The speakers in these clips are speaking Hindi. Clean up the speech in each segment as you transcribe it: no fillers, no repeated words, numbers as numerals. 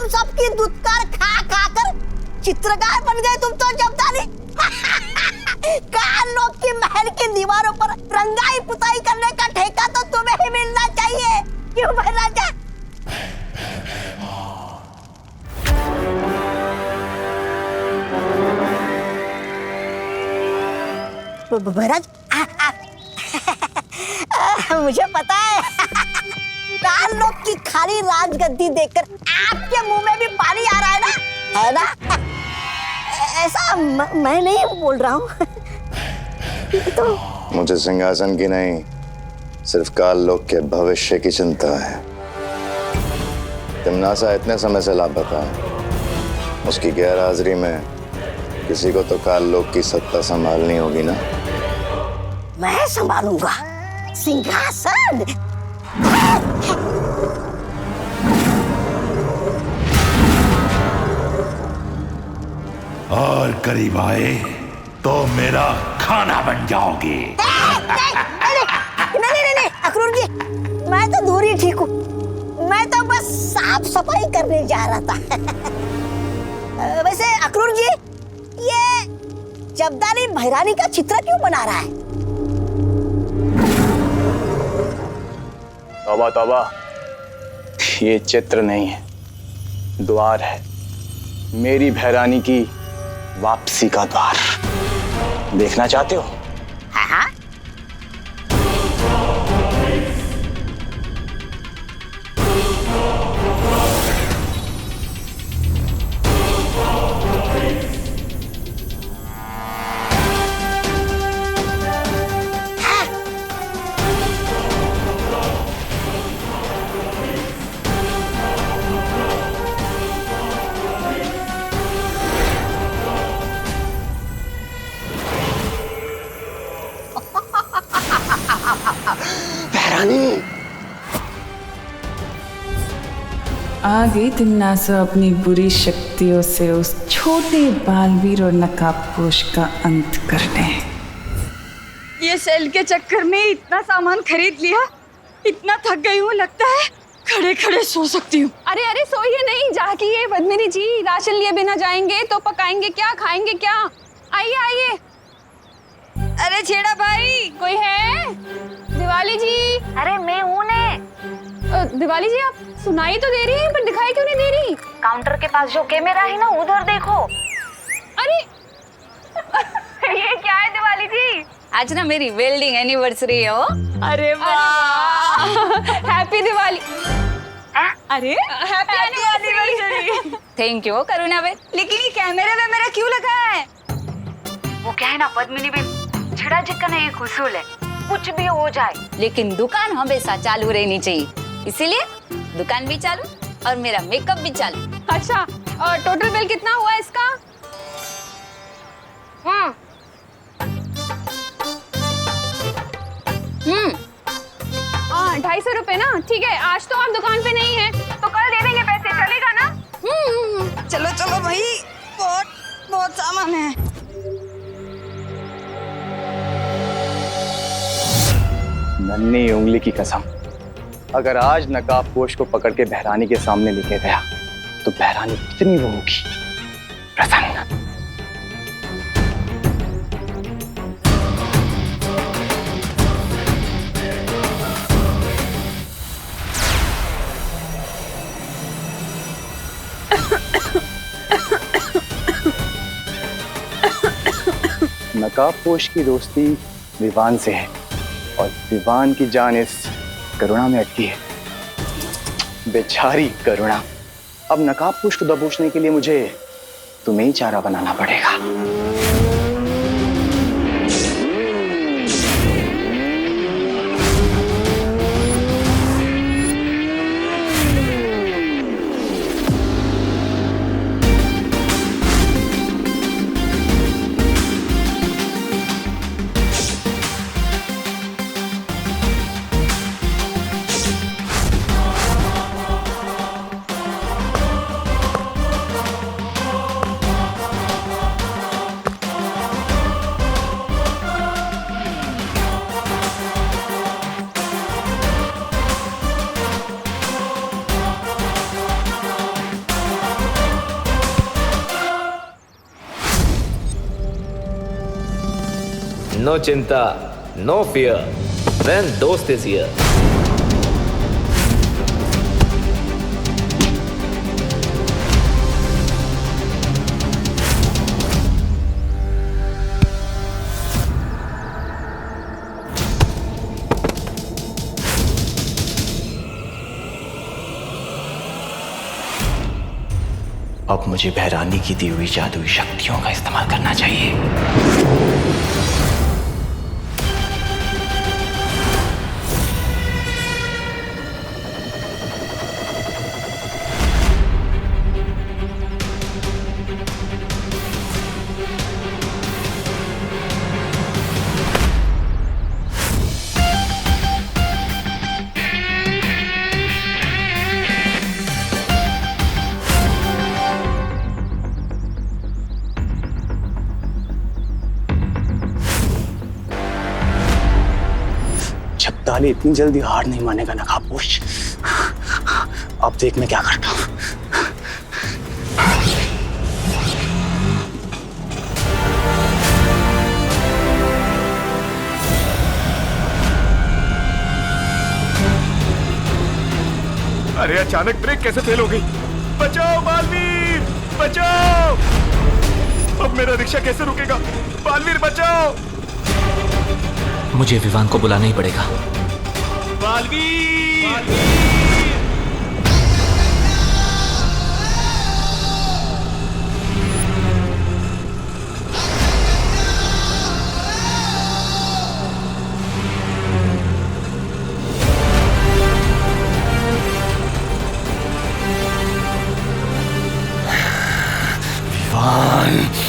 हम सबकी दुत्कार खा खा कर चित्रकार बन गए तुम तो जब्दानी। काल लोग की महल की दीवारों पर रंगाई पुताई करने का ठेका तो तुम्हें ही मिलना चाहिए, क्यों महाराजा? महाराज मुझे पता है काल लोग की खाली राजगद्दी देखकर आपके मुंह में भी पानी आ रहा है ना? ऐसा मैं नहीं बोल रहा हूँ। तो मुझे सिंहासन की नहीं, सिर्फ काल लोक के भविष्य की चिंता है। तिम्नासा इतने समय से लापता है, उसकी गैर हाजिरी में किसी को तो काल लोक की सत्ता संभालनी होगी ना। मैं संभालूंगा सिंहासन। और करीब आए तो मेरा खाना बन जाओगे। नहीं अक्रूर जी, मैं तो दूर ही ठीक हूँ। मैं तो बस साफ सफाई करने जा रहा था। वैसे अक्रूर जी, ये जब्दानी भैरानी का चित्र क्यों बना रहा है? तौबा तौबा, ये चित्र नहीं है, द्वार है। मेरी भैरानी की वापसी का द्वार। देखना चाहते हो? हाँ। आ गई तिम्नासा अपनी बुरी शक्तियों से उस छोटे बालवीर और नकाबपोश का अंत करने। ये सेल के चक्कर में इतना सामान खरीद लिया, इतना थक गई हूँ, लगता है खड़े खड़े सो सकती हूँ। अरे अरे सोइए नहीं, जागिए पद्मिनी जी। राशन लिए बिना जाएंगे तो पकाएंगे क्या, खाएंगे क्या? आइए आइए। अरे छेड़ा भाई, कोई है? दिवाली जी। अरे मैं हूँ ने। दिवाली जी, आप सुनाई तो दे रही हैं पर दिखाई क्यों नहीं दे रही? काउंटर के पास जो कैमरा है ना, उधर देखो। अरे ये क्या है दिवाली जी? आज ना मेरी वेल्डिंग एनिवर्सरी है। वो अरे वाह, हैप्पी दिवाली। अरे हैप्पी एनिवर्सरी। थैंक यू करुणा बहन, लेकिन ये कैमरे में मेरा क्यों लगा है? वो क्या है ना पद्मिनी बहन, छेड़ा चिक्कन है, एक उसूल है, कुछ भी हो जाए लेकिन दुकान हमेशा चालू रहनी चाहिए, इसीलिए दुकान भी चालू और मेरा मेकअप भी चालू। अच्छा, और टोटल बिल कितना हुआ इसका? हाँ, 250 रुपए ना। ठीक है, आज तो आप दुकान पे नहीं है तो कल दे देंगे पैसे, चलेगा ना? चलो चलो भाई, बहुत बहुत सामान है। नन्ही उंगली की कसम, अगर आज नकाबपोश को पकड़ के भैरानी के सामने लेके गया तो भैरानी कितनी वो होगी प्रसन्न। नकाबपोश की दोस्ती विवान से है और विवान की जान इस करुणा में अटकी है। बेचारी करुणा, अब नकाबपोश को दबोचने के लिए मुझे तुम्हें ही चारा बनाना पड़ेगा। नो चिंता, नो फियर, when दोस्त is here. अब मुझे बहरानी की दी हुई जादुई शक्तियों का इस्तेमाल करना चाहिए। छपताली इतनी जल्दी हार नहीं मानेगा नकाबपोश। अब देख मैं क्या करता हूं। अरे अचानक ब्रेक कैसे फेल हो गई? बचाओ बालवीर, बचाओ! अब मेरा रिक्शा कैसे रुकेगा? बालवीर बचाओ! मुझे विवान को बुलाना ही पड़ेगा। बालवीर! विवान!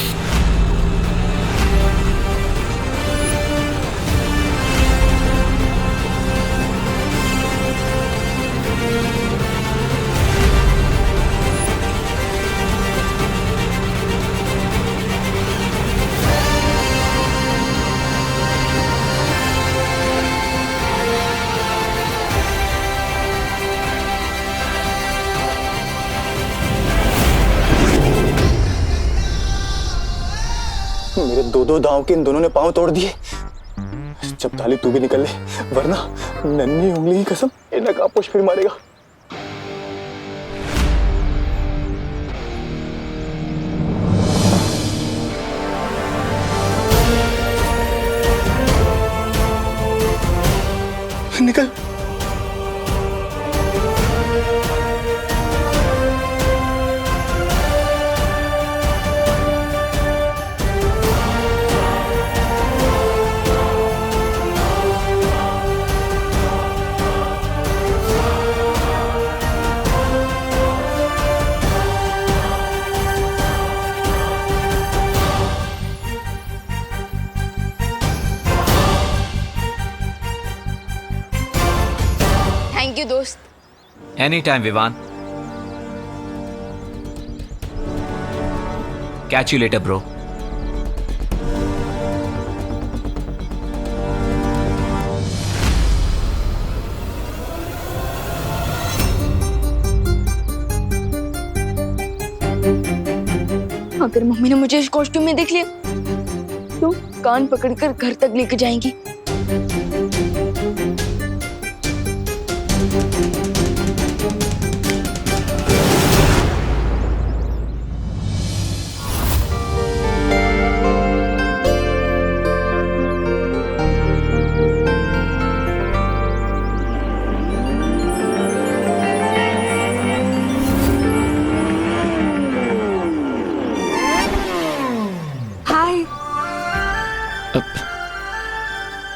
मेरे दो दांव के इन दोनों ने पांव तोड़ दिए। छपताली तू भी निकल ले, वरना नन्ही उंगली की कसम ये नकाबपोश फिर मारेगा। निकल। थैंक यू दोस्त। Any time Vivaan. Catch you later bro. अगर मम्मी ने मुझे इस कॉस्ट्यूम में देख लिया तो कान पकड़कर घर तक लेकर जाएंगी।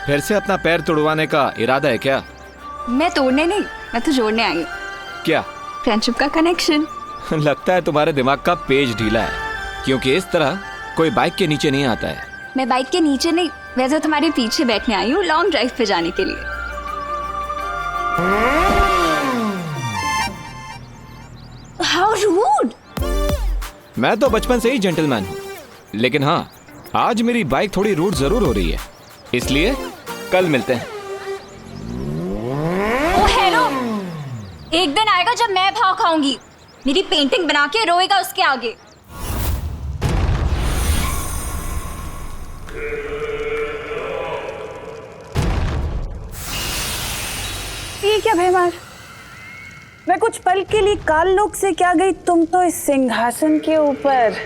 फिर से अपना पैर तोड़वाने का इरादा है क्या? मैं तोड़ने नहीं, मैं तो जोड़ने आई हूँ। क्या? फ्रेंडशिप का कनेक्शन। लगता है तुम्हारे दिमाग का पेज ढीला है, क्योंकि इस तरह कोई बाइक के नीचे नहीं आता है। मैं बाइक के नीचे नहीं, वैसे तुम्हारे पीछे बैठने आई हूँ लॉन्ग ड्राइव पे जाने के लिए। How rude! मैं तो बचपन से ही जेंटलमैन हूँ, लेकिन हाँ, आज मेरी बाइक थोड़ी रूड जरूर हो रही है, इसलिए कल मिलते हैं। ओ हेलो, एक दिन आएगा जब मैं भाव खाऊंगी। मेरी पेंटिंग बना के रोएगा उसके आगे। ये क्या भैमार, मैं कुछ पल के लिए काल लोक से क्या गई, तुम तो इस सिंहासन के ऊपर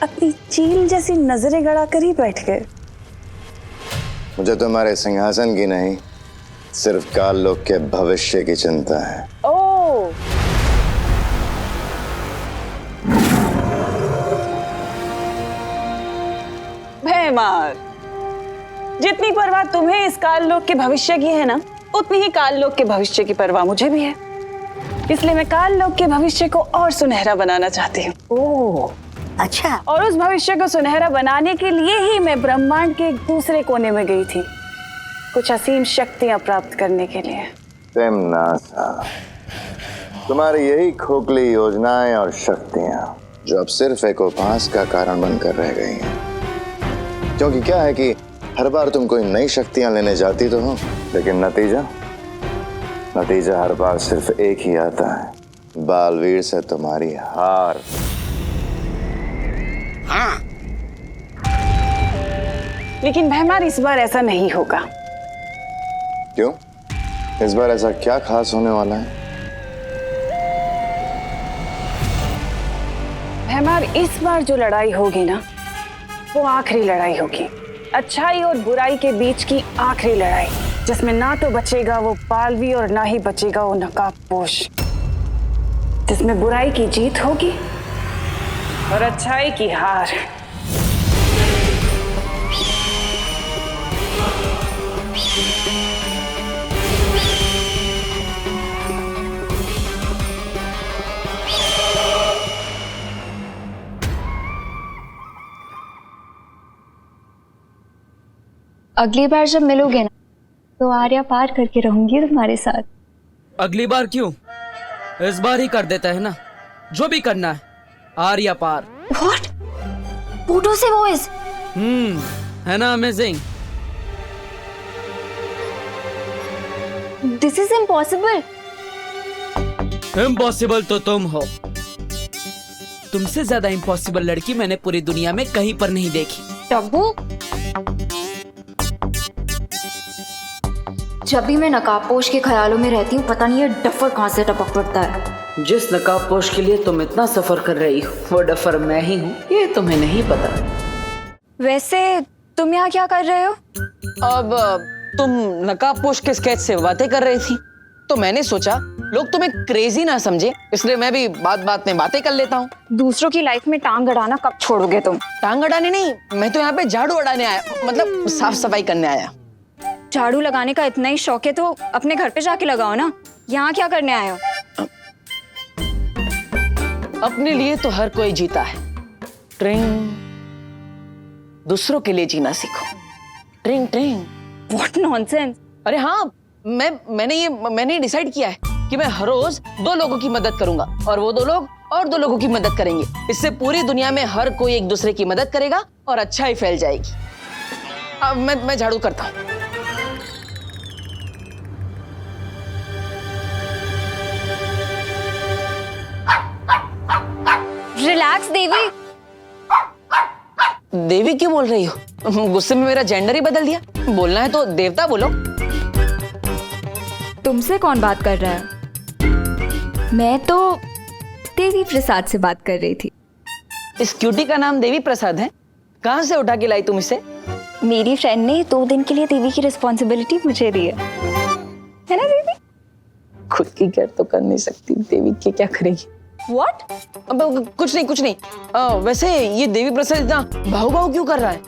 अपनी चील जैसी नजरें गड़ा कर ही बैठ गए। मुझे तुम्हारे सिंहासन की नहीं, सिर्फ काल लोक के भविष्य की चिंता है। ओ, भैमार, जितनी परवाह तुम्हें इस काल लोक के भविष्य की है ना, उतनी ही काल लोक के भविष्य की परवाह मुझे भी है। इसलिए मैं काल लोक के भविष्य को और सुनहरा बनाना चाहती हूँ। ओह, अच्छा। और उस भविष्य को सुनहरा बनाने के लिए ही मैं ब्रह्मांड के एक दूसरे कोने में गई थी, कुछ असीम शक्तियां प्राप्त करने के लिए। तिम्नासा, तुम्हारी यही खोखली योजनाएं और शक्तियां जो अब सिर्फ एक उपहास का कारण बनकर रह गई हैं। क्योंकि क्या है कि हर बार तुम कोई नई शक्तियां लेने जाती तो हो, लेकिन नतीजा हर बार सिर्फ एक ही आता है, बालवीर से तुम्हारी हार। लेकिन भैमार, इस बार ऐसा नहीं होगा। क्यों? इस बार ऐसा क्या खास होने वाला है? भैमार, इस बार जो लड़ाई होगी ना, वो आखिरी लड़ाई होगी, अच्छाई और बुराई के बीच की आखिरी लड़ाई, जिसमें ना तो बचेगा वो बालवी और ना ही बचेगा वो नकाबपोश, जिसमें बुराई की जीत होगी और अच्छाई की हार। अगली बार जब मिलोगे ना, तो आर्या पार करके रहूंगी तुम्हारे साथ। अगली बार क्यों, इस बार ही कर देता है ना, जो भी करना है, आर्या पार। What? पूटो से वॉइस? है ना amazing? This is impossible. Impossible तो तुम हो। तुमसे ज्यादा इम्पॉसिबल लड़की मैंने पूरी दुनिया में कहीं पर नहीं देखी। टब्बू, जब भी मैं नकाबपोश के ख्यालों में रहती हूँ, पता नहीं ये डफर कहाँ से टपक पड़ता है। जिस नकाबपोश के लिए तुम इतना सफर कर रही हो, वो डफर मैं ही हूँ, ये तुम्हें नहीं पता। वैसे तुम यहाँ क्या कर रहे हो? अब तुम नकाबपोश के स्केच से बातें कर रही थी, तो मैंने सोचा लोग तुम्हें क्रेजी ना समझे, इसलिए मैं भी बात बात में बातें कर लेता हूँ। दूसरों की लाइफ में टांग अड़ाना कब छोड़ोगे तुम? टांग अड़ाने नहीं, मैं तो यहाँ पे झाड़ू अड़ाने आया, मतलब साफ सफाई करने आया। झाड़ू लगाने का इतना ही शौक है तो अपने घर पे जाके लगाओ ना, यहाँ क्या करने आए हो? अपने लिए तो हर कोई जीता है, ट्रिंग, दूसरों के लिए जीना सीखो। ट्रिंग ट्रिंग। What nonsense! अरे हाँ, मैंने डिसाइड किया है कि मैं हर रोज 2 लोगों की मदद करूंगा, और वो 2 लोग और 2 लोगों की मदद करेंगे। इससे पूरी दुनिया में हर कोई एक दूसरे की मदद करेगा और अच्छाई फैल जाएगी। अब मैं झाड़ू करता हूँ। रिलैक्स देवी। देवी क्यों बोल रही हो? गुस्से में मेरा जेंडर ही बदल दिया। बोलना है तो देवता बोलो। तुमसे कौन बात कर रहा है? मैं तो देवी प्रसाद से बात कर रही थी। इस क्यूटी का नाम देवी प्रसाद है? कहाँ से उठा के लाई तुम इसे? मेरी फ्रेंड ने 2 दिन के लिए देवी की रिस्पॉन्सिबिलिटी मुझे दी है ना देवी? खुद की केयर तो कर नहीं सकती, देवी की क्या करेगी? What? अब कुछ नहीं। वैसे ये देवी प्रसाद इतना भाव भाव क्यों कर रहा है?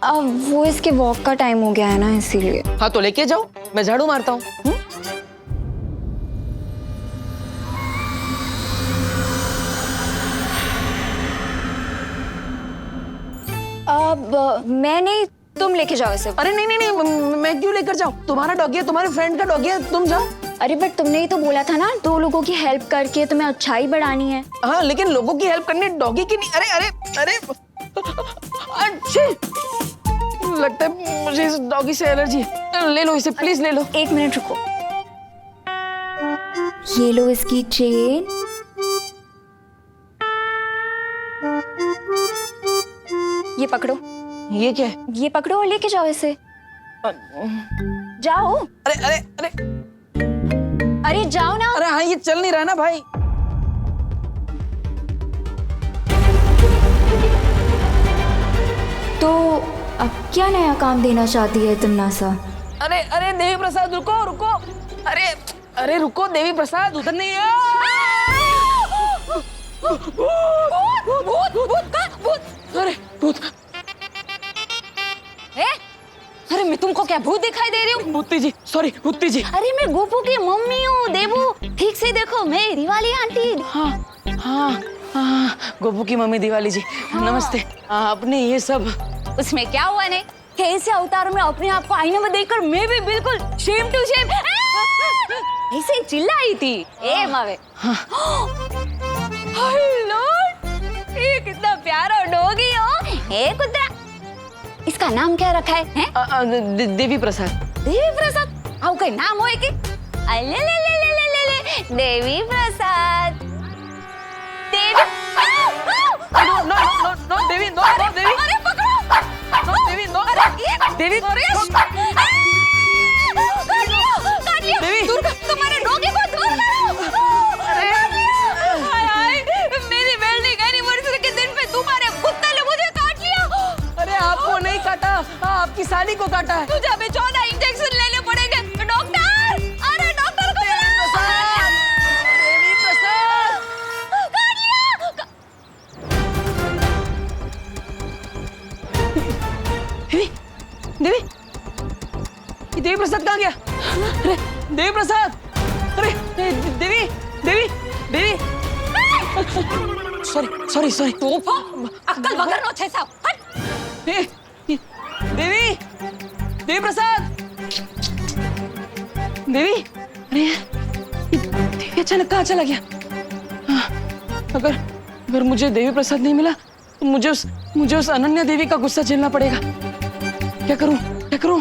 अब वो इसके वॉक का टाइम हो गया है ना, इसीलिए। हाँ तो लेके जाओ, मैं झाड़ू मारता हूँ। अब मैं नहीं, तुम लेके जाओ इसे। अरे नहीं, मैं क्यों लेकर जाऊँ? तुम्हारा डॉगी है, तुम्हारे फ्रेंड का डॉगी है, तुम जाओ। अरे बट तुमने ही तो बोला था ना, 2 लोगों की हेल्प करके तुम्हें अच्छाई बढ़ानी है। हाँ, लेकिन लोगों की हेल्प करने डॉगी की नहीं। अरे अच्छे लगता है मुझे इस डॉगी से एलर्जी है। ले लो इसे, प्लीज ले लो। 1 मिनट रुको। ये लो इसकी चेन। ये पकड़ो। ये क्या है? ये पकड़ो और लेके जाओ इसे। जाओ। अरे अरे जाओ ना। अरे हाँ, ये चल नहीं रहा ना भाई। तो अब क्या नया काम देना चाहती है तमन्नासा? अरे अरे देवी प्रसाद रुको रुको। अरे अरे रुको देवी प्रसाद, उधर नहीं है। भूत। अरे भूत। अरे मैं तुमको क्या भूत दिखाई दे रही हूँ? भूती जी, सॉरी भूती जी। अरे मैं गोपू की मम्मी हूँ देवू, ठीक से देखो, मेरी वाली आंटी। हाँ हाँ हाँ, गोपू की मम्मी दिवाली जी। नमस्ते। आपने ये सब, उसमें क्या हुआ ने? कैसे अवतार में अपने आप को आईने में देखकर मैं भी बिल्कुल शेम टू शेम ऐसे चिल्लाई थी। ए मावे। हेलो, ये कितना प्यारा डॉगी हो। ए कुत्ता, इसका नाम क्या रखा है? देवी प्रसाद। देवी प्रसाद? आओ कोई नाम होए कि? अले ले ले ले ले ले ले देवी प्रसाद। देवी। नो नो नो नो देवी, नो नो देवी। अरे पकड़ो। नो देवी, नो देवी। देवी, तुम्हारे डॉगी को दूर करो। अरे हाय हाय, मेरी वेल्डिंग एनिवर्सरी के दिन पे तुम्हारे कुत्ते ने मुझे काट लिया। अरे आपको नहीं काटा, आपकी साली को काटा है। तुझे अभी 14 इंजेक्शन लेने पड़ेंगे। डॉक्टर, अरे डॉक्टर को बुलाओ। देवी प्रसाद काट लिया। देवी, देवी, ये देवी प्रसाद कहाँ गया? अरे देवी प्रसाद, अरे Devi, Devi, Devi. Sorry sorry sorry. अक्कल बगर नो छे साहब। हट। देवी, देवी प्रसाद, देवी। अरे ये देवी अचानक कहाँ चला गया? अगर मुझे देवी प्रसाद नहीं मिला तो मुझे उस अनन्या देवी का गुस्सा झेलना पड़ेगा। क्या करूं, क्या करूं?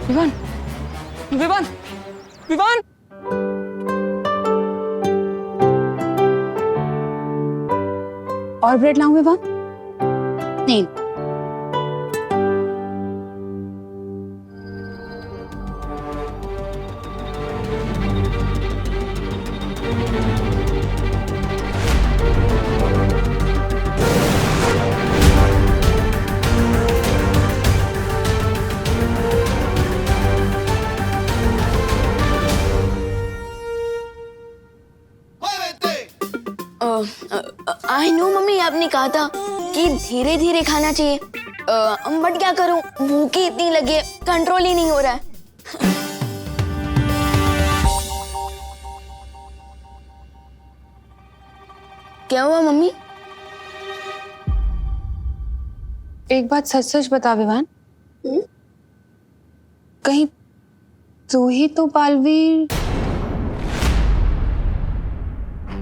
विवान, विवान, विवान। और ब्रेड लाऊं विवान? नहीं। आई नो मम्मी, आपने कहा था कि धीरे धीरे खाना चाहिए, बट क्या करूं, भूख ही इतनी लगी है, कंट्रोल ही नहीं हो रहा है। क्या हुआ मम्मी? एक बात सच सच बता विवान, कहीं तू ही तो बालवीर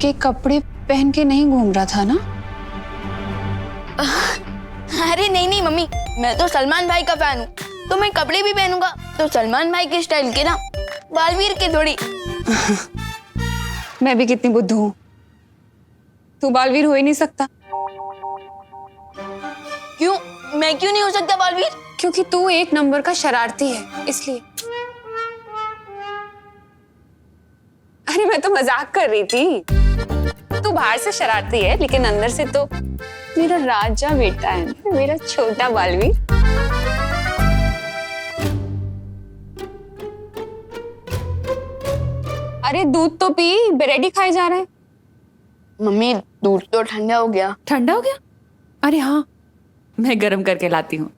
के कपड़े पहन के नहीं घूम रहा था ना? अरे नहीं नहीं मम्मी, मैं तो सलमान भाई का फैन हूँ, तो मैं कपड़े भी पहनूंगा तो सलमान भाई के स्टाइल के ना, बालवीर के थोड़ी। मैं भी कितनी बुद्धू हूँ, तू बालवीर हो ही नहीं सकता। क्यों? मैं क्यों नहीं हो सकता बालवीर? क्योंकि तू एक नंबर का शरारती है, इसलिए। अरे मैं तो मजाक कर रही थी, तू बाहर से शरारती है लेकिन अंदर से तो मेरा राजा बेटा है, मेरा छोटा बालवीर। अरे दूध तो पी, ब्रेड ही खाए जा रहा है। मम्मी दूध तो ठंडा हो गया। ठंडा हो गया? अरे हाँ, मैं गर्म करके लाती हूँ।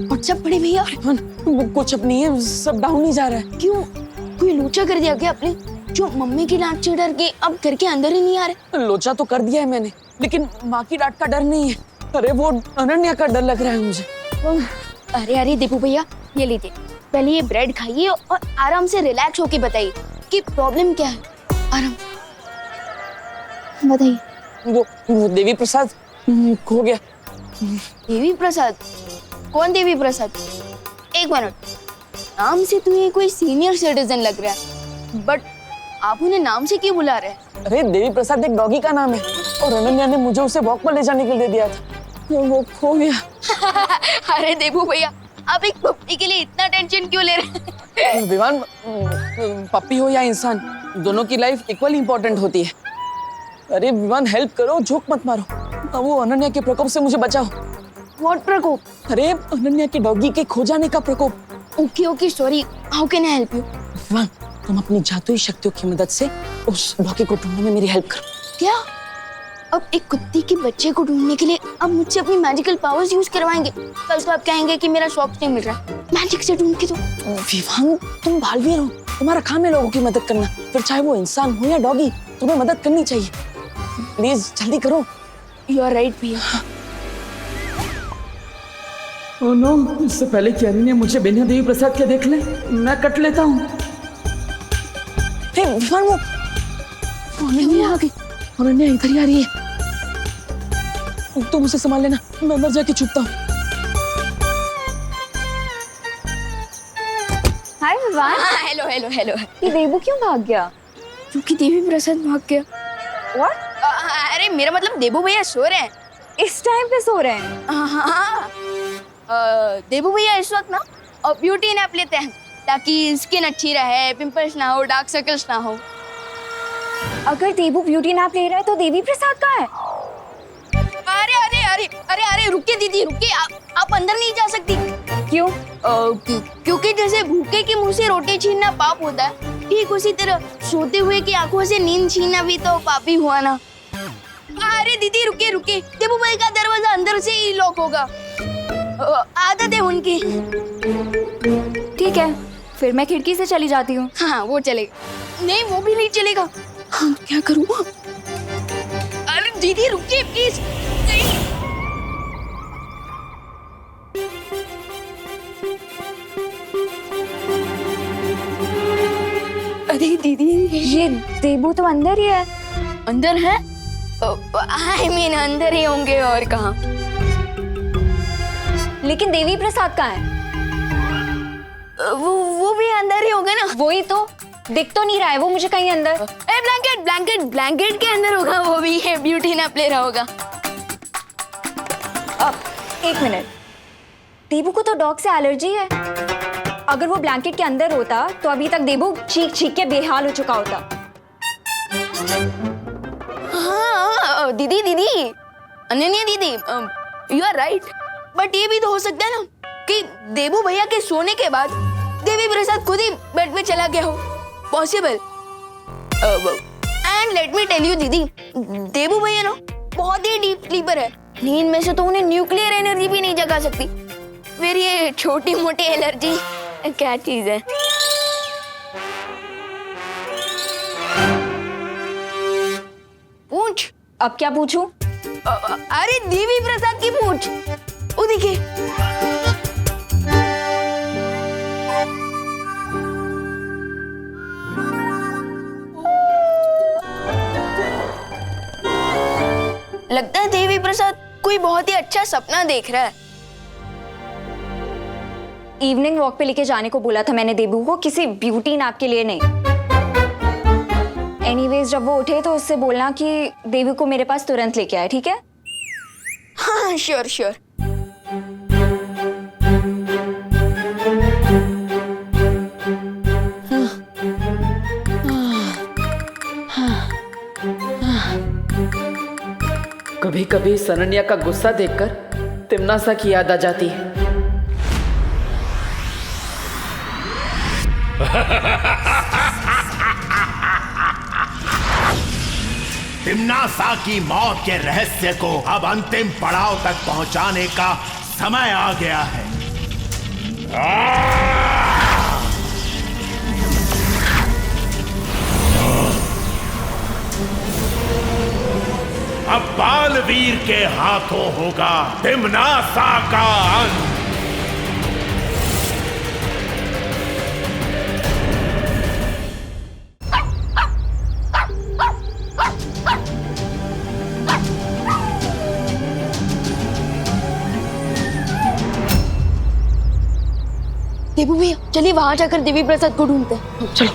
व्हाट्सएप पड़े भैया? कुछ अब नहीं है, सब डाउन ही जा रहा है। क्यों? कोई लोचा कर दिया क्या आपने, जो मम्मी की डांट से डर के अब घर के अंदर ही नहीं आ रहे? लोचा तो कर दिया है मैंने, लेकिन माँ की डांट का डर नहीं है। अरे वो अनन्या का डर लग रहा है मुझे। अरे अरे दीपू भैया, ये लीजिए, पहले ये ब्रेड खाइए और आराम से रिलैक्स होके बताइए कि प्रॉब्लम क्या है। आराम बताइए। वो देवी प्रसाद खो गया। देवी प्रसाद? कौन देवी प्रसाद? एक मिनट, नाम से तुम्हें कोई सीनियर सिटीजन लग रहा है, बट आप उन्हें नाम से क्यों बुला रहे हैं? अरे देवी प्रसाद एक डॉगी का नाम है और अनन्या ने मुझे उसे वॉक पर ले जाने के लिए दिया था, वो खो गया। अरे देबू भैया, आप एक पप्पी के लिए इतना टेंशन क्यों ले रहे हैं? विवान, पप्पी हो या इंसान, दोनों की लाइफ इक्वली इम्पोर्टेंट होती है। अरे विवान, हेल्प करो, जोक मत मारो। अब वो अनन्या के प्रकोप से मुझे बचाओ। व्हाट प्रकोप? अरे अनन्या के डॉगी के खो जाने का प्रकोप। Okay okay, sorry, how can I help you? Vivaan, तुम अपनी जादुई शक्तियों की मदद से उस डॉगी को ढूंढने में मेरी हेल्प करो। क्या? अब एक कुत्ते के बच्चे को ढूंढने के लिए आप मुझसे अपनी मैजिकल पावर्स यूज करवाएंगे? कल तो आप कहेंगे कि मेरा सॉक्स नहीं मिल रहा, मैजिक से ढूंढ के दो। विवान, तुम बालवीर हो, तुम्हारा काम है लोगों की मदद करना, फिर चाहे वो इंसान हो या डॉगी, तुम्हें मदद करनी चाहिए। प्लीज जल्दी करो। यू आर राइट भैया। ओह नो, इससे पहले कि अनन्या मुझे बिना देवी प्रसाद के देख ले, मैं कट लेता हूँ। हे विवान, वो अनन्या आ गई। अनन्या इधर ही आ रही है। तुम उसे संभाल लेना, मैं अंदर जाके छुपता हूँ। Hi Vivaan. Hello hello hello. ये देबू क्यों भाग गया? क्योंकि देवी प्रसाद भाग गया। What? अरे मेरा मतलब देबू भैया सो रहे हैं। इस टाइम पे सो रहे हैं? हाँ। देबू भैया इस वक्त ना ब्यूटी नैप लेते हैं ताकि स्किन अच्छी रहे, पिंपल्स ना हो, डार्क सर्कल्स ना हो। अगर देबू ब्यूटी नैप ले रहा है तो देवी प्रसाद कहाँ है? अरे अरे अरे अरे अरे रुकिए दीदी, रुकिए, आप अंदर नहीं जा सकती। क्यों? क्योंकि जैसे भूखे के मुंह से रोटी छीनना पाप होता है, ठीक उसी तरह सोते हुए की आंखों से नींद छीनना भी तो पाप ही हुआ ना। अरे दीदी रुकिए रुकिए, देबू भाई का दरवाजा अंदर से ही लॉक होगा, आदत है उनकी। ठीक है, फिर मैं खिड़की से चली जाती हूँ। हाँ वो चलेगा। नहीं वो भी नहीं चलेगा। हाँ क्या करूँ? अरे दीदी रुकिए प्लीज। अरे दीदी, ये देबू तो अंदर ही है। अंदर है? आई मीन अंदर ही होंगे और कहाँ। लेकिन देवी प्रसाद कहाँ है? वो भी अंदर ही होगा ना। वही तो, दिख तो नहीं रहा है वो मुझे कहीं अंदर। ब्लैंकेट ब्लैंकेट ब्लैंकेट के अंदर होगा, वो भी है, ब्यूटी नैप ले रहा होगा। अब एक मिनट, देबू को तो डॉग से एलर्जी है। अगर वो ब्लैंकेट के अंदर होता तो अभी तक देबू चीख चीख के बेहाल हो चुका होता। हाँ दीदी दीदी, अनन्या दीदी, यू आर राइट, बट ये भी तो हो सकता है ना कि देबू भैया के सोने के बाद देवी प्रसाद खुद ही बेड पे चला गया हो। Possible. And let me tell you दीदी, देबू भैया ना बहुत ही डीप स्लीपर है, नींद में से तो उन्हें न्यूक्लियर एनर्जी भी नहीं जगा सकती। फिर ये छोटी मोटी एलर्जी क्या चीज है? पूछ। अब क्या पूछूं? अरे देवी प्रसाद की पूछ। वो देखिए। लगता है देवी प्रसाद कोई बहुत ही अच्छा सपना देख रहा है। इवनिंग वॉक पे लेके जाने को बोला था मैंने देबू को, किसी ब्यूटी नैप के लिए नहीं। एनीवेज जब वो उठे तो उससे बोलना कि देवी को मेरे पास तुरंत लेके आए, ठीक है? हाँ श्योर श्योर। कभी कभी अनन्या का गुस्सा देखकर तिम्नासा की याद आ जाती है। तिम्नासा की मौत के रहस्य को अब अंतिम पड़ाव तक पहुंचाने का समय आ गया है। अब बालवीर के हाथों होगा तिम्नासा का अंत। देबू भैया चलिए वहां जाकर देवी प्रसाद को ढूंढते हैं। चलो।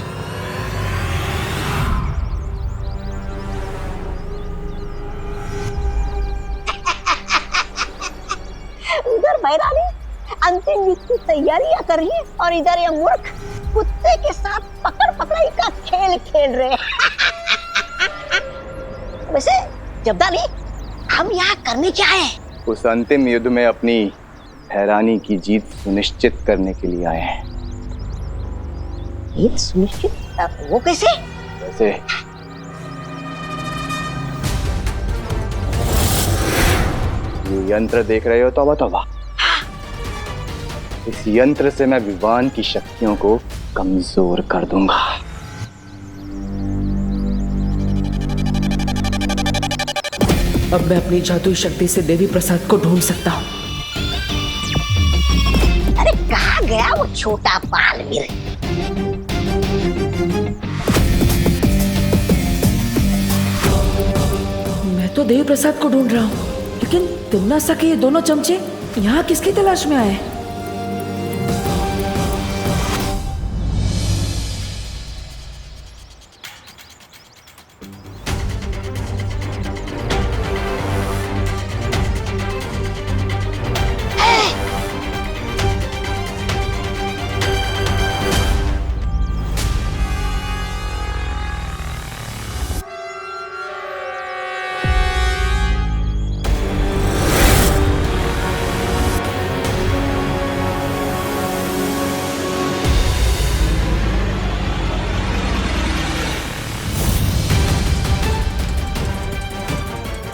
उधर भैरानी अंतिम युद्ध की तैयारियां कर रही है और इधर ये मूर्ख कुत्ते के साथ पकड़ पकड़ाई का खेल खेल रहे हैं। वैसे जब्दाली, हम यहाँ करने क्या है? उस अंतिम युद्ध में अपनी हैरानी की जीत सुनिश्चित करने के लिए आए हैं। जीत सुनिश्चित? वो कैसे? वैसे ये यंत्र देख रहे हो तौबा तौबा, इस यंत्र से मैं विवान की शक्तियों को कमजोर कर दूंगा। अब मैं अपनी जादुई शक्ति से देवी प्रसाद को ढूंढ सकता हूँ। अरे कहाँ गया वो छोटा बालवीर? मैं तो देवी प्रसाद को ढूंढ रहा हूँ, लेकिन तिम्नासा के ये दोनों चमचे यहाँ किसकी तलाश में आए?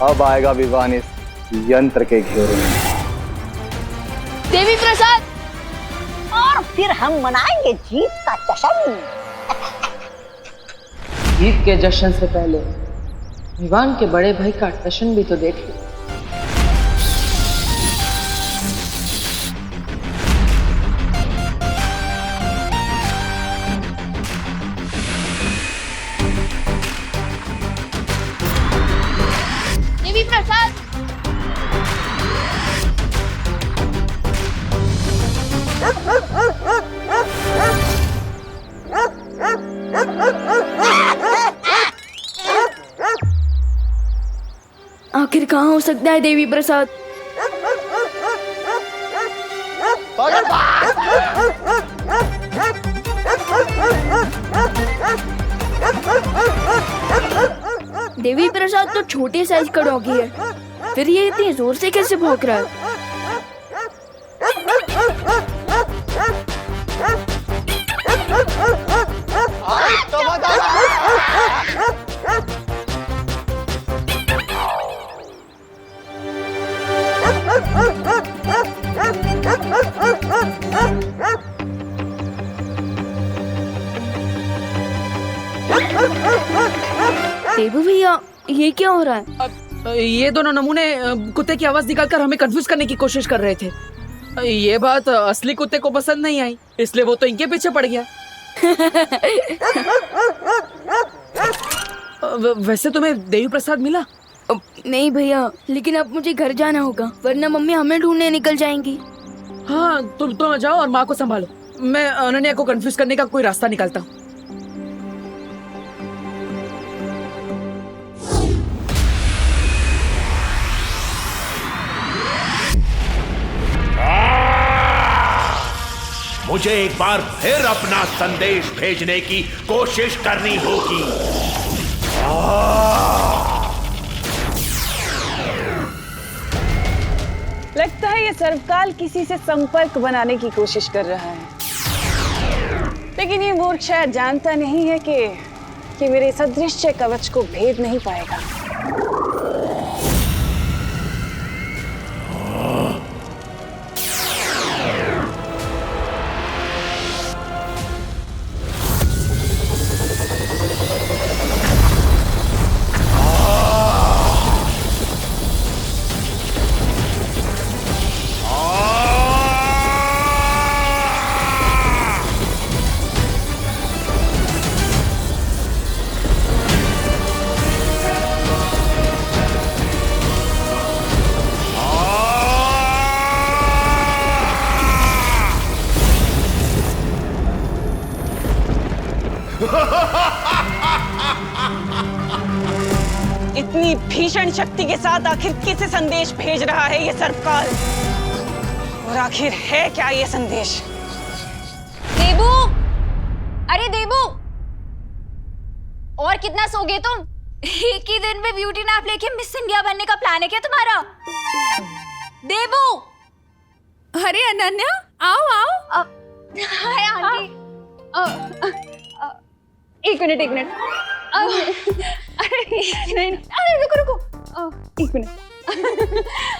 अब आएगा विवान इस यंत्र के घेरे में। देवी प्रसाद, और फिर हम मनाएंगे जीत का जश्न। जीत के जश्न से पहले विवान के बड़े भाई का जश्न भी तो देख लो। देवी प्रसाद, आखिर कहाँ हो सकता है देवी प्रसाद? देवी प्रसाद तो छोटे साइज का डॉगी है, फिर ये इतनी जोर से कैसे भौंक रहा है? देबू भैया, ये क्या हो रहा है? ये दोनों नमूने कुत्ते की आवाज निकालकर हमें कंफ्यूज करने की कोशिश कर रहे थे। ये बात असली कुत्ते को पसंद नहीं आई, इसलिए वो तो इनके पीछे पड़ गया। वैसे तुम्हें देवी प्रसाद मिला? नहीं भैया, लेकिन अब मुझे घर जाना होगा, वरना मम्मी हमें ढूंढने निकल जाएंगी। हाँ, तुम तो जाओ और माँ को संभालो। मैं अनन्या को कंफ्यूज करने का कोई रास्ता निकालता हूँ। मुझे एक बार फिर अपना संदेश भेजने की कोशिश करनी होगी। लगता है ये सर्वकाल किसी से संपर्क बनाने की कोशिश कर रहा है, लेकिन ये मूर्ख शायद जानता नहीं है कि मेरे इस अदृश्य कवच को भेद नहीं पाएगा। इतनी भीषण शक्ति के साथ आखिर किसे संदेश भेज रहा है ये सर्पकाल? और आखिर है क्या ये संदेश? देबू, अरे देबू, और कितना सोगे तुम? एक ही दिन में ब्यूटी नैप लेके मिस इंडिया बनने का प्लान है क्या तुम्हारा? देबू। अरे अनन्या, आओ आओ। Hi aunty. एक मिनट एक मिनट। नहीं, अरे रुको रुको, एक मिनट।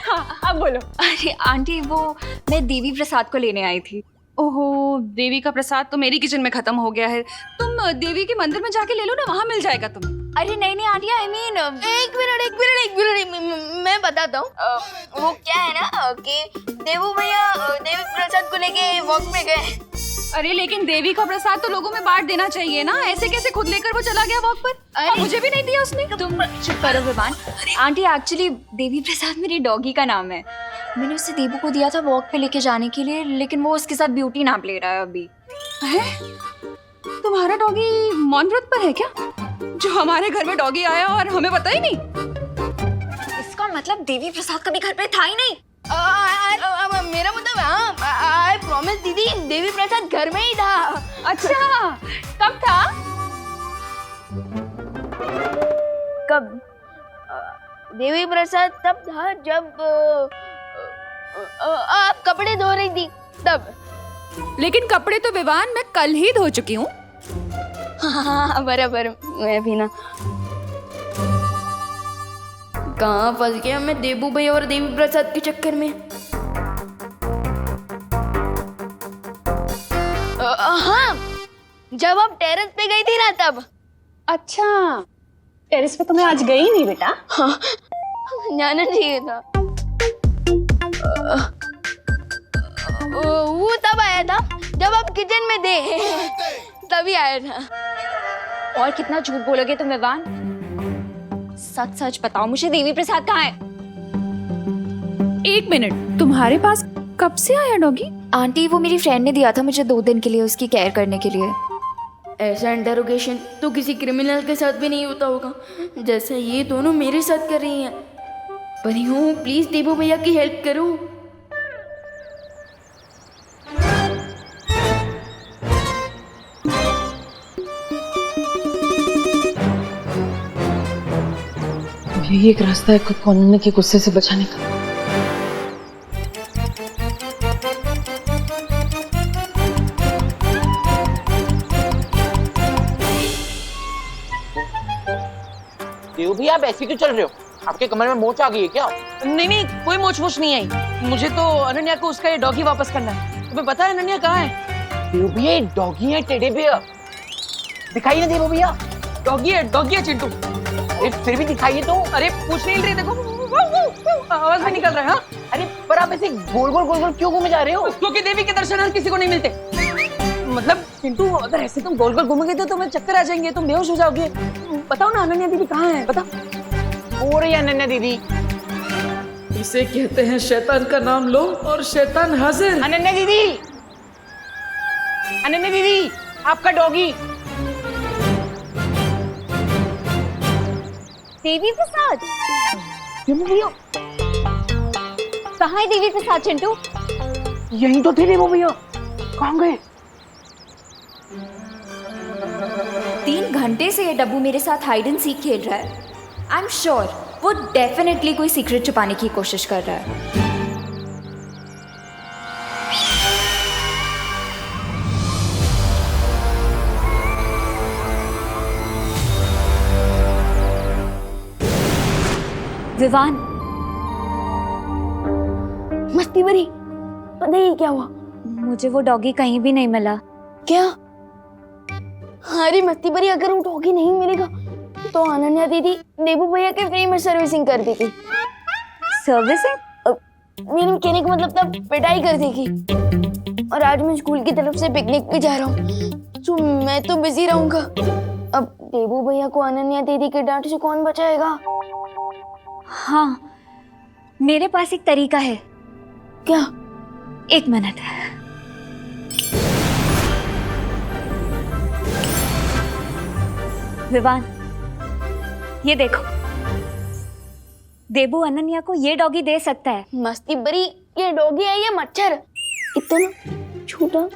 हाँ अब बोलो। अरे आंटी, वो मैं देवी प्रसाद को लेने आई थी। ओहो, देवी का प्रसाद तो मेरी किचन में खत्म हो गया है। तुम देवी के मंदिर में जाके ले लो ना, वहाँ मिल जाएगा तुम्हें। अरे नहीं नहीं आंटी, आई मीन एक मिनट मैं बताता हूँ। वो क्या है ना कि देवू भैया देवी प्रसाद को लेके वॉक में गए। अरे लेकिन देवी का प्रसाद तो लोगों में बांट देना चाहिए ना, ऐसे कैसे खुद लेकर वो चला गया वॉक पर? और मुझे भी नहीं दिया उसने। तुम चुप करो विवान। आंटी, एक्चुअली देवी प्रसाद मेरी डॉगी का नाम है। मैंने उसे देवू को दिया था वॉक पे लेके जाने के लिए, लेकिन वो उसके साथ ब्यूटी नैप ले रहा है अभी। है? तुम्हारा डॉगी मौन व्रत पर है क्या? जो हमारे घर में डॉगी आया और हमें पता ही नहीं। इसका मतलब देवी प्रसाद कभी घर पे था ही नहीं। मेरा मतलब आई प्रॉमिस दीदी, देवी प्रसाद घर में ही था। अच्छा, कब था? कब? देवी प्रसाद तब था जब आप कपड़े धो रही थी तब। लेकिन कपड़े तो विवान मैं कल ही धो चुकी हूँ। हाँ बराबर, मैं भी ना। कहाँ फंस गया मैं देबू भैया और देवी प्रसाद के चक्कर में। हाँ, जब आप टेरेस पे गई थी ना तब। अच्छा, टेरेस पे तो मैं आज गई नहीं बेटा। हाँ, जाना चाहिए था। वो तब आया था जब आप किचन में थे, तभी आया था। और कितना झूठ बोलोगे तुम विवान? सच सच बताओ मुझे, देवी प्रसाद कहाँ है? एक मिनट, तुम्हारे पास कब से आया डॉगी? आंटी, वो मेरी फ्रेंड ने दिया था मुझे 2 दिन के लिए उसकी केयर करने के लिए। ऐसा इंटरोगेशन तो किसी क्रिमिनल के साथ भी नहीं होता होगा, जैसा ये दोनों मेरे साथ कर रही हैं। बनी हूँ, प्लीज देबू भैया की हेल्प करो। यही एक रास्ता है खुद को अनन्या के गुस्से से बचाने का। देव भैया, आप ऐसे क्यों चल रहे हो? आपके कमर में मोच आ गई है क्या? नहीं नहीं, कोई मोच वोच नहीं आई। मुझे तो अनन्या को उसका ये डॉगी वापस करना है। तुम्हें पता है अनन्या कहाँ है? देव भैया, डॉगी है टेडी बियर। दिखाई ना देव भैया। डॉगी है चिंटू। अरे फिर भी दिखाइए तो। अरे पूछ नहीं रही, देखो आवाज भी निकल रहा है। हाँ? अरे पर आप ऐसे गोल गोल क्यों घूमे जा रहे हो? क्योंकि देवी के दर्शन हर किसी को नहीं मिलते। मतलब चिंटू, अगर ऐसे तुम गोल गोल घूमोगे तो तुम्हें चक्कर आ जाएंगे, तुम बेहोश हो जाओगे। बताओ ना अनन्या दीदी कहाँ है, बताओ। हो रही है अनन्या दीदी। इसे कहते हैं शैतान का नाम लो और शैतान हाजिर। अनन्या दीदी, अनन्या दीदी, आपका डॉगी। देवी प्रसाद? कहाँ है देवी प्रसाद चिंटू? यहीं तो थे देव भैया, कहाँ गए? 3 घंटे से ये डब्बू मेरे साथ हाइड एंड सीक खेल रहा है। आई एम श्योर वो डेफिनेटली कोई सीक्रेट छुपाने की कोशिश कर रहा है। विवान, मस्ती भरी, पता ही क्या हुआ? मुझे वो डॉगी कहीं भी नहीं मिला। क्या? अरे मस्ती भरी, अगर वो डॉगी नहीं मिलेगा तो अनन्या दीदी देबू भैया के फ्री में सर्विसिंग कर देगी। सर्विसिंग? मेरे कहने का मतलब तब पिटाई कर देगी। और आज मैं स्कूल की तरफ से पिकनिक पे जा रहा हूँ, तो मैं तो बिजी रहूंगा। अब देबू भैया को अनन्या दीदी के डांट से कौन बचाएगा? हाँ, मेरे पास एक तरीका है। क्या? 1 मिनट। विवान, ये देखो, देबू अनन्या को ये डॉगी दे सकता है। मस्ती बरी, ये डॉगी है ये मच्छर, इतना छोटा।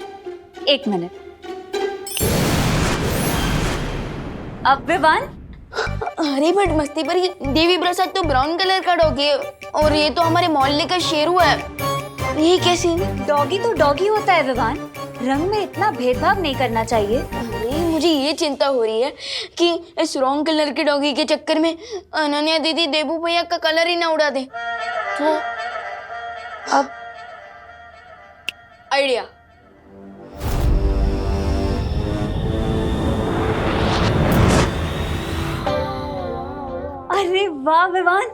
एक मिनट। अब विवान, अरे बट मस्ती बरी, देवी प्रसाद तो ब्राउन कलर का डॉगी है और ये तो हमारे मोहल्ले का शेरू है, ये कैसे? डॉगी तो डॉगी होता है विवान, रंग में इतना भेदभाव नहीं करना चाहिए। अरे मुझे ये चिंता हो रही है कि इस रॉन्ग कलर के डॉगी के चक्कर में अनन्या दीदी देबू भैया का कलर ही ना उड़ा दे। तो अब आइडिया। अरे वाह विवान,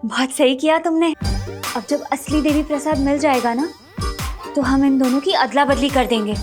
बहुत सही किया तुमने। अब जब असली देवी प्रसाद मिल जाएगा ना, तो हम इन दोनों की अदला बदली कर देंगे।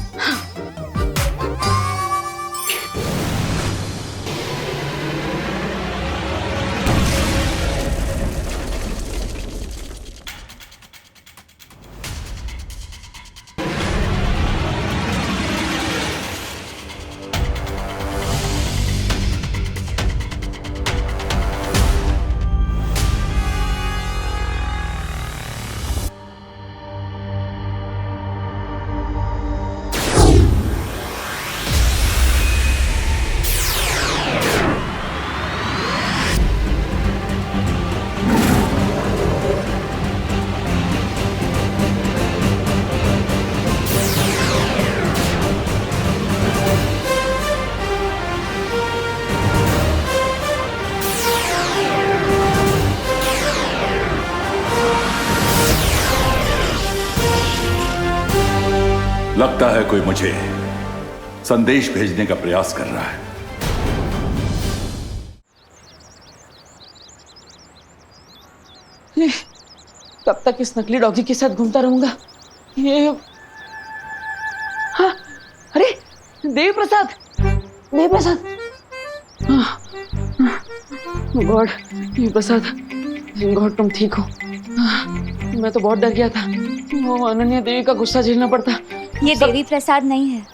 लगता है कोई मुझे संदेश भेजने का प्रयास कर रहा है। कब तक इस नकली डॉगी के साथ घूमता रहूंगा? ये हाँ, अरे देवी प्रसाद, देवी प्रसाद, गॉड, देवी प्रसाद, गॉड तुम ठीक हो। मैं तो बहुत डर गया था, वो अनन्या देवी का गुस्सा झेलना पड़ता। ये देवी प्रसाद नहीं है,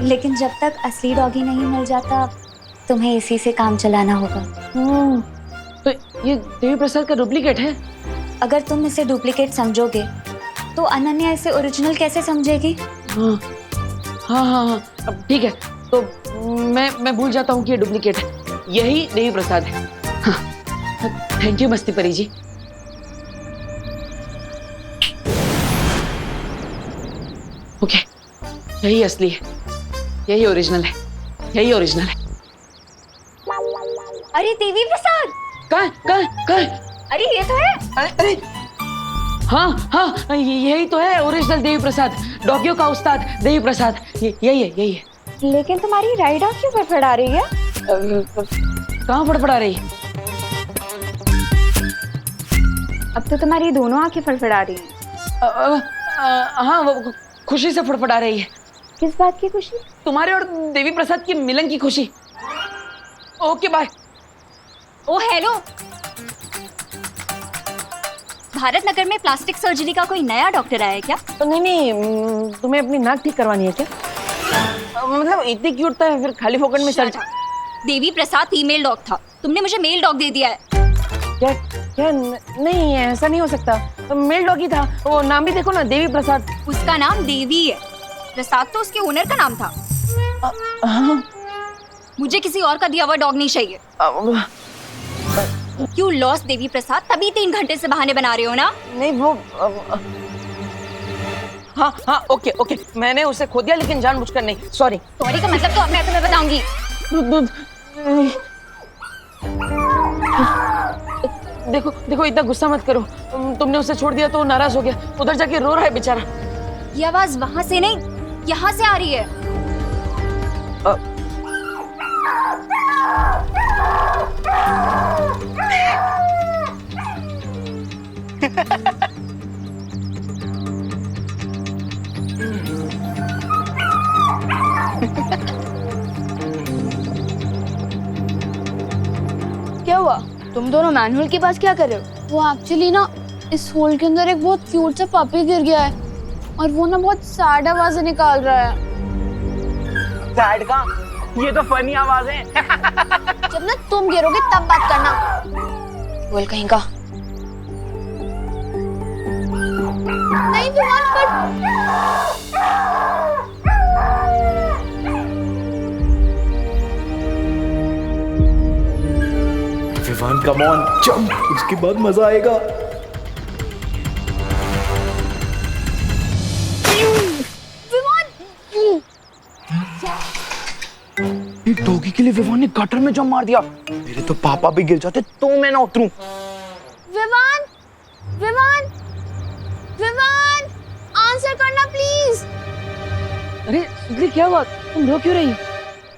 लेकिन जब तक असली डॉगी नहीं मिल जाता, तुम्हें इसी से काम चलाना होगा। तो ये देवी प्रसाद का डुप्लीकेट है? अगर तुम इसे डुप्लीकेट समझोगे, तो अनन्या इसे ओरिजिनल कैसे समझेगी? हाँ हाँ हाँ हाँ, अब ठीक है, तो मैं भूल जाता हूँ कि ये डुप्लीकेट है, यही देवी प्रसाद है। हाँ, थैंक यू मस्ती परी जी। ओके, यही असली है, यही ओरिजिनल है, यही ओरिजिनल है। अरे देवी प्रसाद, कहाँ? अरे ये तो है। अरे हाँ हाँ, यही तो है ओरिजिनल देवी प्रसाद, डॉगियों का उस्ताद देवी प्रसाद, यही है। लेकिन तुम्हारी राइड आँख क्यों फड़फड़ा रही है? कहाँ फड़फड़ा रही है? अब तो तुम्हारी दोनों आंखें फड़फड़ा रही हैं। हाँ, वो खुशी से फड़फड़ा रही है। किस बात की खुशी? तुम्हारे और देवी प्रसाद की मिलन की खुशी। Okay bye. Oh hello, Bharat Nagar में प्लास्टिक सर्जरी का कोई नया डॉक्टर आया है क्या? नहीं, तुम्हें अपनी नाक ठीक करवानी है क्या? मतलब इतनी क्यूट था, फिर खाली फोकट में surgery? Devi Prasad female dog था, तुमने मुझे मेल डॉग दे दिया है। क्या? नहीं, ऐसा नहीं हो सकता, मेल डॉग ही था, वो नाम भी देखो ना, देवी प्रसाद। उसका नाम देवी है, प्रसाद तो उसके ओनर का नाम था। मुझे किसी और का दिया हुआ डॉग नहीं चाहिए। You lost देवी प्रसाद, तभी 3 घंटे से बहाने बना रहे हो ना? नहीं वो हाँ, ओके, मैंने उसे खो दिया, लेकिन जानबूझकर नहीं। सॉरी का मतलब तो मैं तुम्हें बताऊंगी। देखो इतना गुस्सा मत करो, तुमने उसे छोड़ दिया तो वो नाराज हो गया, उधर जाके रो रहा है बेचारा। ये आवाज वहां से नहीं, यहाँ से आ रही है। क्या हुआ? तुम दोनों मैनुअल के पास क्या कर रहे हो? वो एक्चुअली ना इस होल के अंदर एक बहुत क्यूट सा पपी गिर गया है और वो ना बहुत सैड आवाजें निकाल रहा है। सैड का? ये तो फनी आवाज है। जब ना तुम गिरोगे तब बात करना। बोल कहीं का। नहीं Vivaan Vivaan come on jump, उसके बाद मजा आएगा। एक डॉगी के लिए विवान ने गटर में जंप मार दिया। मेरे तो पापा भी गिर जाते तो मैं ना उतरूं। विवान विवान विवान आंसर करना प्लीज। अरे सुधरी क्या हुआ, तुम रो क्यों रही हो?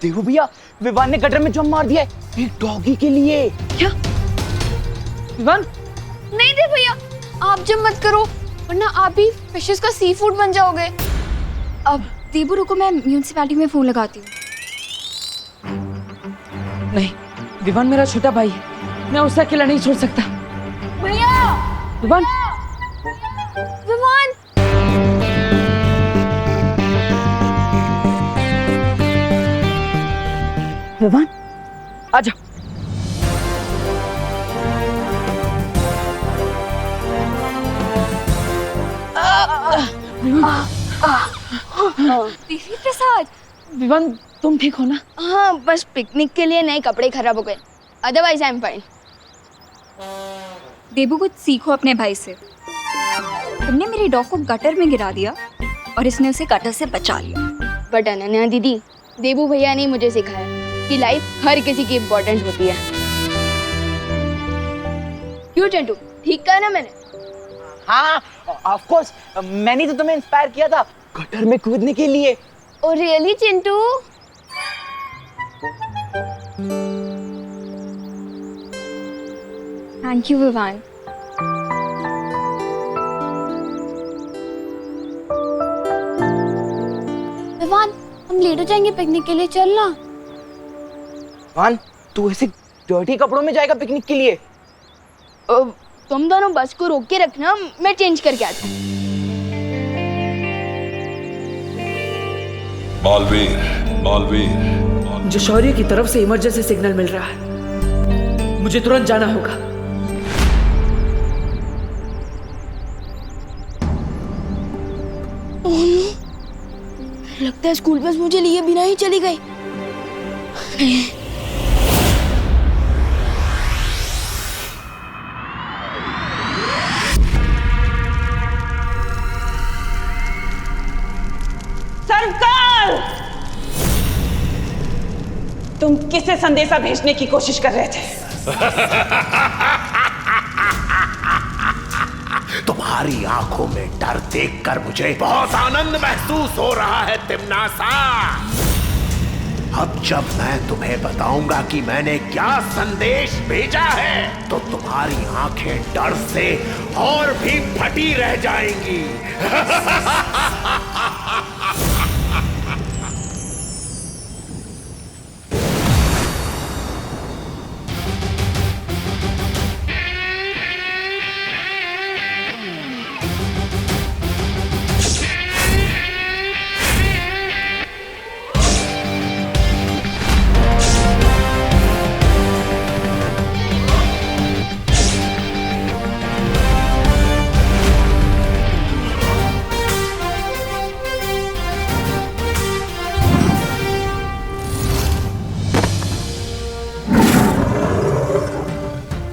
देखो भैया, विवान ने गटर में जंप मार दिया है एक डॉगी के लिए। क्या विवान? नहीं दे भैया, आप जब मत करो वरना आप भी फिशेस का सी फूड बन जाओगे। अब देबू रुको, मैं म्यूनिसिपैलिटी में फोन लगाती हूँ। नहीं, विवान मेरा छोटा भाई है, मैं उसे अकेला नहीं छोड़ सकता। भैया विवान, विवान विवान आजा। देवी प्रसाद। विवान तुम ठीक हो ना? हाँ, बस पिकनिक के लिए नए कपड़े खराब हो गए, अदरवाइज आई एम फाइन। देबू कुछ सीखो अपने भाई से। तुमने मेरे डॉग को गटर में गिरा दिया और इसने उसे गटर से बचा लिया। बट अनन्या दीदी, देबू भैया ने मुझे सिखाया कि लाइफ हर किसी की इम्पोर्टेंट होती है। क्यों चंटू, ठीक कहा ना मैंने? हाँ ऑफ कोर्स, मैंने तो तुम्हें इंस्पायर किया था गटर में कूदने के लिए। Oh really Chintu? Thank you Vivaan. Vivaan, हम लेट हो जाएंगे पिकनिक के लिए, चलना। विवान, तू ऐसे डर्टी कपड़ों में जाएगा पिकनिक के लिए? तुम दोनों बस को रोक के रखना, मैं चेंज करके आता हूँ। बालवीर, बालवीर, जो शौर्य की तरफ से इमरजेंसी सिग्नल मिल रहा है, मुझे तुरंत जाना होगा। लगता है स्कूल बस मुझे लिए बिना ही चली गई। सरकार, तुम किसे संदेशा भेजने की कोशिश कर रहे थे? तुम्हारी आंखों में डर देखकर मुझे बहुत आनंद महसूस हो रहा है तिम्नासा। अब जब मैं तुम्हें बताऊंगा कि मैंने क्या संदेश भेजा है तो तुम्हारी आंखें डर से और भी फटी रह जाएंगी।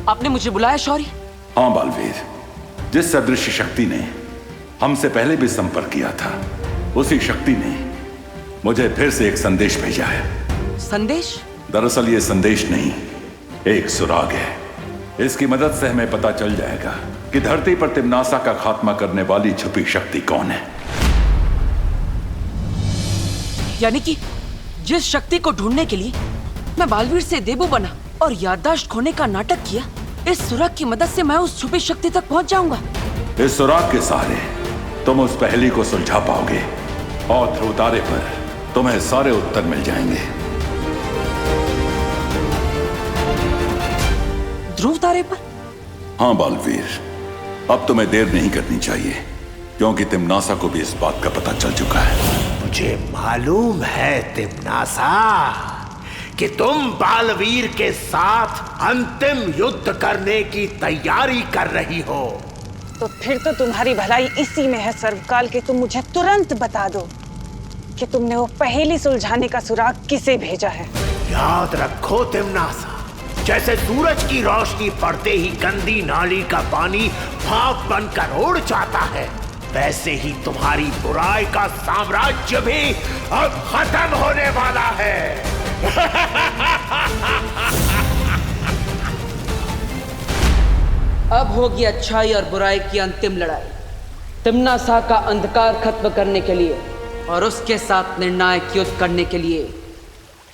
आपने मुझे बुलाया शौर्य? हाँ बालवीर, जिस सदृश शक्ति ने हमसे पहले भी संपर्क किया था उसी शक्ति ने मुझे फिर से एक संदेश भेजा है। संदेश? दरअसल ये संदेश नहीं, एक सुराग है। इसकी मदद से हमें पता चल जाएगा कि धरती पर तिम्नासा का खात्मा करने वाली छुपी शक्ति कौन है। यानी कि जिस शक्ति को ढूंढने के लिए मैं बालवीर से देबू बना और याददाश्त खोने का नाटक किया, इस सुराग की मदद से मैं उस छुपी शक्ति तक पहुंच जाऊंगा। इस सुराग के सहारे तुम उस पहेली को सुलझा पाओगे और ध्रुव तारे पर तुम्हें सारे उत्तर मिल जाएंगे। ध्रुव तारे पर? हाँ बालवीर, अब तुम्हें देर नहीं करनी चाहिए क्योंकि तिम्नासा को भी इस बात का पता चल चुका है। मुझे मालूम है तिम्नासा, कि तुम बालवीर के साथ अंतिम युद्ध करने की तैयारी कर रही हो। तो फिर तो तुम्हारी भलाई इसी में है सर्वकाल कि तुम मुझे तुरंत बता दो कि तुमने वो पहेली सुलझाने का सुराग किसे भेजा है। याद रखो तिम्नासा, जैसे सूरज की रोशनी पड़ते ही गंदी नाली का पानी भाप बनकर उड़ जाता है, वैसे ही तुम्हारी बुराई का साम्राज्य भी अब खत्म होने वाला है। अब होगी अच्छाई और बुराई की अंतिम लड़ाई। तिम्नासा का अंधकार खत्म करने के लिए और उसके साथ निर्णायक युद्ध करने के लिए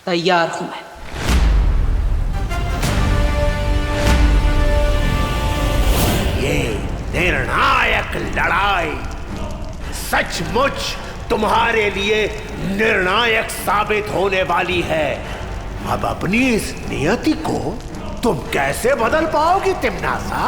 तैयार हूं मैं। ये निर्णायक लड़ाई सचमुच तुम्हारे लिए निर्णायक साबित होने वाली है। अब अपनी इस नियति को तुम कैसे बदल पाओगी तिम्नासा?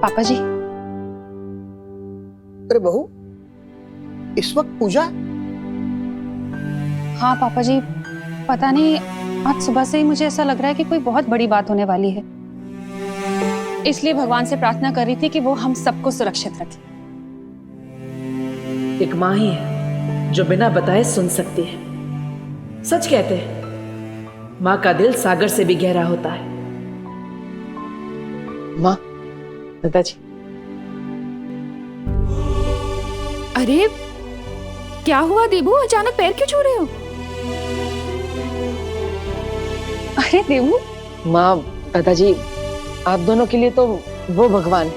पापा जी। अरे बहू, इस वक्त पूजा? हाँ पापा जी, पता नहीं आज सुबह से ही मुझे ऐसा लग रहा है कि कोई बहुत बड़ी बात होने वाली है, इसलिए भगवान से प्रार्थना कर रही थी कि वो हम सबको सुरक्षित रखे। एक माँ ही है जो बिना बताए सुन सकती है। सच कहते हैं माँ का दिल सागर से भी गहरा होता है। माँ, दादाजी। अरे क्या हुआ देवू, अचानक पैर क्यों छू रहे हो? अरे देवू। माँ, दादाजी, आप दोनों के लिए तो वो भगवान है,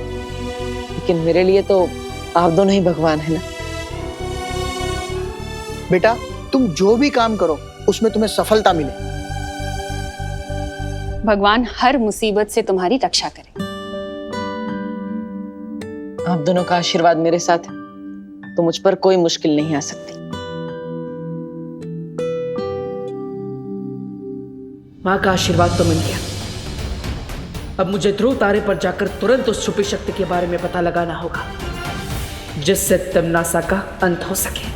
लेकिन मेरे लिए तो आप दोनों ही भगवान है ना। बेटा, तुम जो भी काम करो उसमें तुम्हें सफलता मिले। भगवान हर मुसीबत से तुम्हारी रक्षा करे। आप दोनों का आशीर्वाद मेरे साथ है तो मुझ पर कोई मुश्किल नहीं आ सकती। माँ का आशीर्वाद तो मिल गया। अब मुझे ध्रुव तारे पर जाकर तुरंत उस छुपी शक्ति के बारे में पता लगाना होगा जिससे तिम्नासा का अंत हो सके।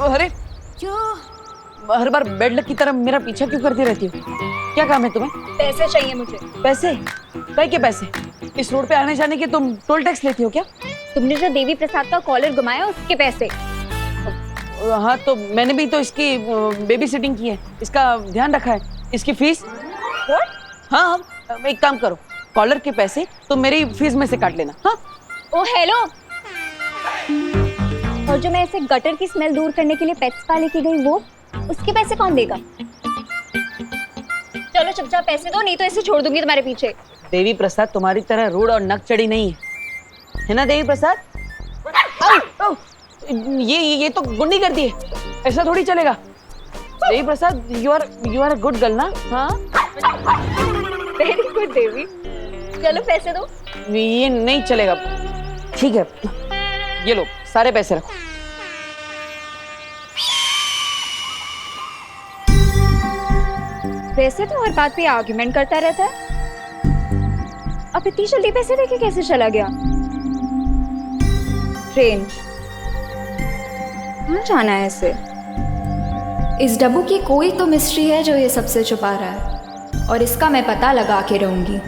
अरे हर बार बेड लक की तरह मेरा पीछा क्यों करती रहती हो? क्या काम है तुम्हें? पैसे चाहिए मुझे। पैसे? काय के पैसे? इस रोड पे आने जाने के तुम टोल टैक्स लेती हो क्या? तुमने जो देवी प्रसाद का कॉलर घुमाया उसके पैसे। हाँ, तो मैंने भी तो इसकी बेबी सिटिंग की है, इसका ध्यान रखा है। इसकी फीस? हाँ, एक काम करो, कॉलर के पैसे तुम मेरी फीस में से काट लेना। हाँ? ओ हेलो, और जो मैं ऐसे गटर की स्मेल दूर करने के लिए पेट्स स्पा लेके गई वो, उसके पैसे कौन देगा? चलो चुपचाप पैसे दो, नहीं तो ऐसे छोड़ दूंगी तुम्हारे पीछे। देवी प्रसाद तुम्हारी तरह रूड और नक चढ़ी नहीं है ना देवी प्रसाद? आओ, आओ, ये तो गुंडी कर दी है, ऐसा थोड़ी चलेगा। Devi Prasad, you are a good girl ना? हाँ, वेरी गुड देवी। चलो पैसे दो। ये नहीं चलेगा। ठीक है, ये लो सारे पैसे रखो। वैसे तो हर बात पे आर्ग्यूमेंट करता रहता है, अब इतनी जल्दी पैसे देके कैसे चला गया? ट्रेन कहाँ जाना है इसे? इस डब्बू की कोई तो मिस्ट्री है जो ये सबसे छुपा रहा है, और इसका मैं पता लगा के रहूंगी।